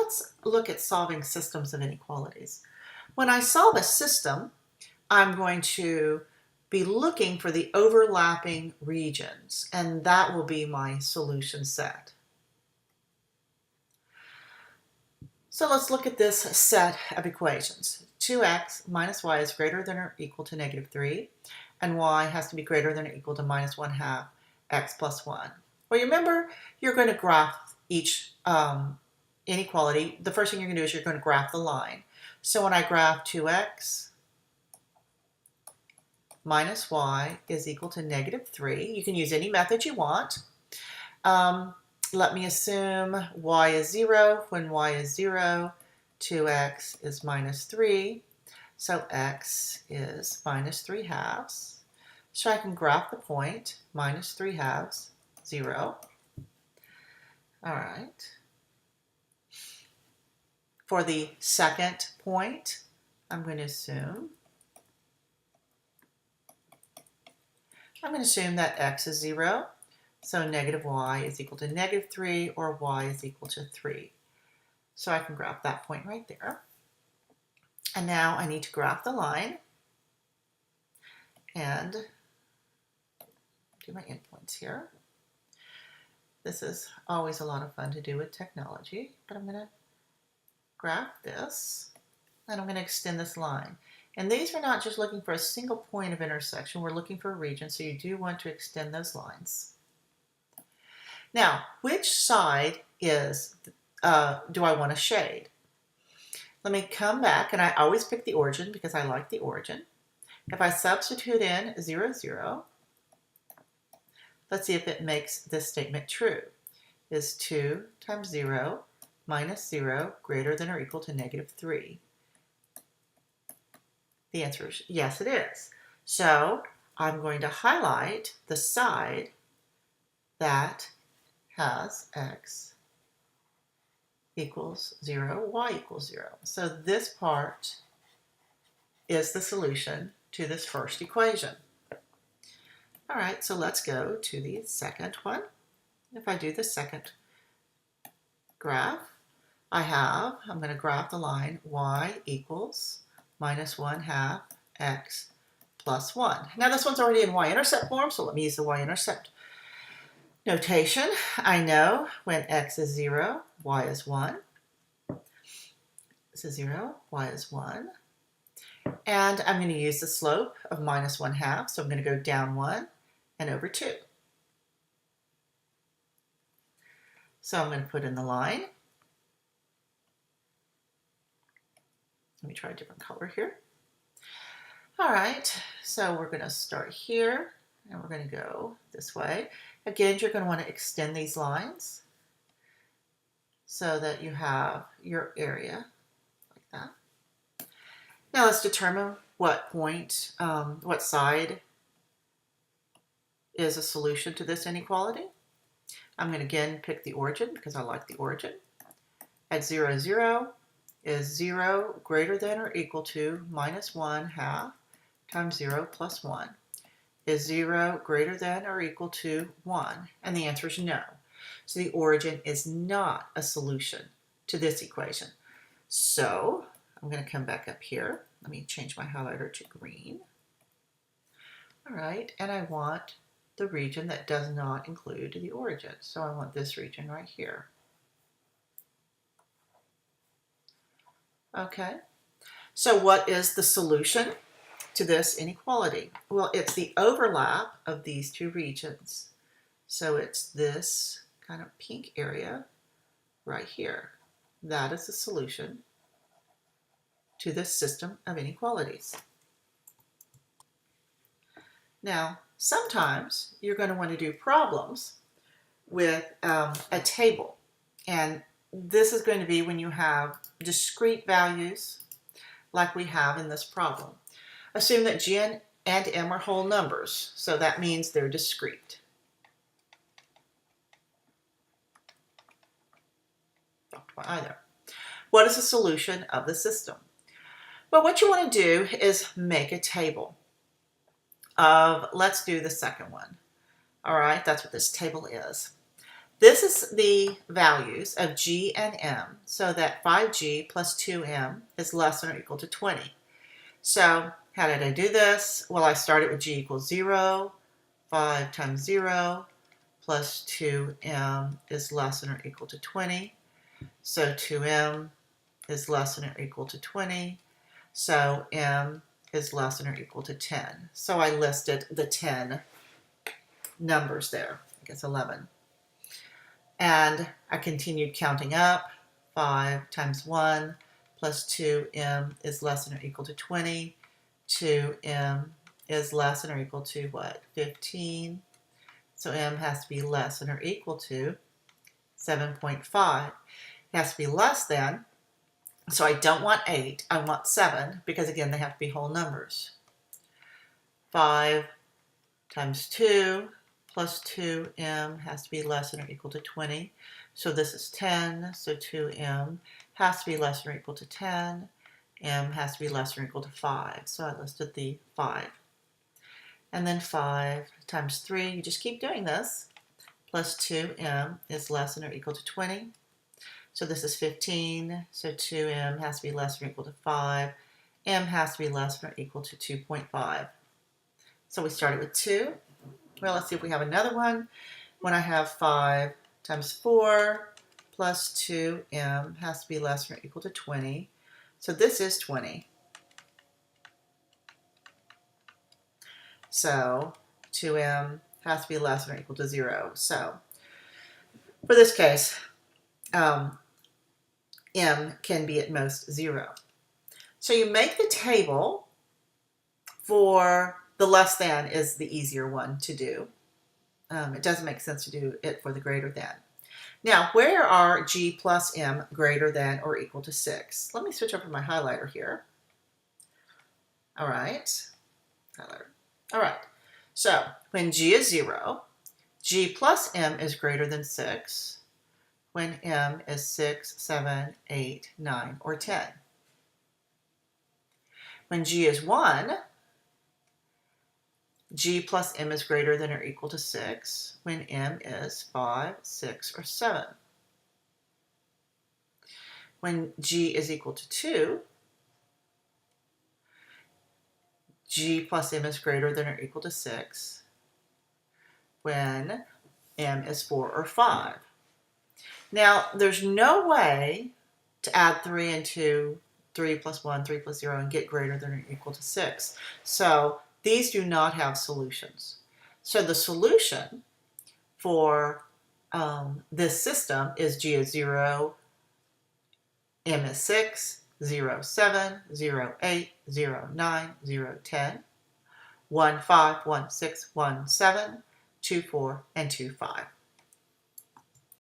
let's look at solving systems of inequalities. When I solve a system, I'm going to be looking for the overlapping regions, and that will be my solution set. So let's look at this set of equations. 2x minus y is greater than or equal to negative 3, and y has to be greater than or equal to minus 1/2 x plus 1. Well, you remember, you're going to graph each inequality. The first thing you're going to do is you're going to graph the line. So when I graph 2x minus y is equal to negative 3, you can use any method you want. Let me assume y is 0. When y is 0, 2x is minus 3. So x is minus 3/2. So I can graph the point, minus 3/2, 0. All right. For the second point, I'm going to assume that x is 0. So negative y is equal to negative 3, or y is equal to 3. So I can graph that point right there. And now I need to graph the line and do my endpoints here. This is always a lot of fun to do with technology, but I'm going to graph this, and I'm going to extend this line. And these are not just looking for a single point of intersection. We're looking for a region, so you do want to extend those lines. Now, which side is do I want to shade? Let me come back, and I always pick the origin because I like the origin. If I substitute in 0, 0, let's see if it makes this statement true. Is 2 times 0 minus 0 greater than or equal to negative 3? The answer is yes, it is. So I'm going to highlight the side that has x equals 0, y equals 0. So this part is the solution to this first equation. All right, so let's go to the second one. If I do the second graph, I'm going to graph the line y equals minus 1/2 x plus 1. Now this one's already in y-intercept form, so let me use the y-intercept notation. I know when x is 0, y is 1. This is 0, y is 1. And I'm going to use the slope of minus 1/2, so I'm going to go down 1 and over 2. So I'm going to put in the line. Let me try a different color here. All right, so we're going to start here, and we're going to go this way. Again, you're going to want to extend these lines so that you have your area like that. Now let's determine what point, what side is a solution to this inequality. I'm going to again pick the origin because I like the origin. At 0, 0 is 0 greater than or equal to minus 1/2 times 0 plus 1. Is 0 greater than or equal to 1? And the answer is no. So the origin is not a solution to this equation. So I'm going to come back up here. Let me change my highlighter to green. All right, and I want the region that does not include the origin. So I want this region right here. Okay, so what is the solution to this inequality? Well, it's the overlap of these two regions. So it's this kind of pink area right here. That is the solution to this system of inequalities. Now, sometimes you're going to want to do problems with a table, and this is going to be when you have discrete values like we have in this problem. Assume that g and m are whole numbers, so that means they're discrete. Dropped my eye there. What is the solution of the system? Well, what you want to do is make a table of, let's do the second one. All right, that's what this table is. This is the values of G and M, so that 5G plus 2M is less than or equal to 20. So how did I do this? Well, I started with G equals 0. 5 times 0 plus 2M is less than or equal to 20. So 2M is less than or equal to 20. So M is less than or equal to 10. So I listed the 10 numbers there. I guess 11. And I continued counting up. 5 times 1 plus 2M is less than or equal to 20. 2M is less than or equal to what? 15. So M has to be less than or equal to 7.5. It has to be less than, so I don't want 8, I want 7, because again, they have to be whole numbers. 5 times 2 plus 2M has to be less than or equal to 20. So this is 10, so 2M has to be less than or equal to 10. M has to be less than or equal to 5. So I listed the 5. And then 5 times 3, you just keep doing this, plus 2M is less than or equal to 20. So this is 15, so 2M has to be less than or equal to 5. M has to be less than or equal to 2.5. So we started with 2. Well, let's see if we have another one. When I have 5 times 4 plus 2M has to be less than or equal to 20. So this is 20. So 2M has to be less than or equal to 0. So for this case, M can be at most 0. So you make the table for the less than is the easier one to do. It doesn't make sense to do it for the greater than. Now, where are G plus M greater than or equal to 6? Let me switch over my highlighter here. All right. Highlighter. All right. So when G is 0, G plus M is greater than 6 when M is 6, 7, 8, 9, or 10. When G is 1, G plus M is greater than or equal to 6 when M is 5, 6, or 7. When G is equal to 2, G plus M is greater than or equal to 6 when M is 4 or 5. Now, there's no way to add 3 into 3 plus 1, 3 plus 0, and get greater than or equal to 6. So these do not have solutions. So the solution for this system is G is 0, M is 6, 0, 7, 0, 8, 0, 9, 0, 10, 1, 5, 1, 6, 1, 7, 2, 4, and 2, 5.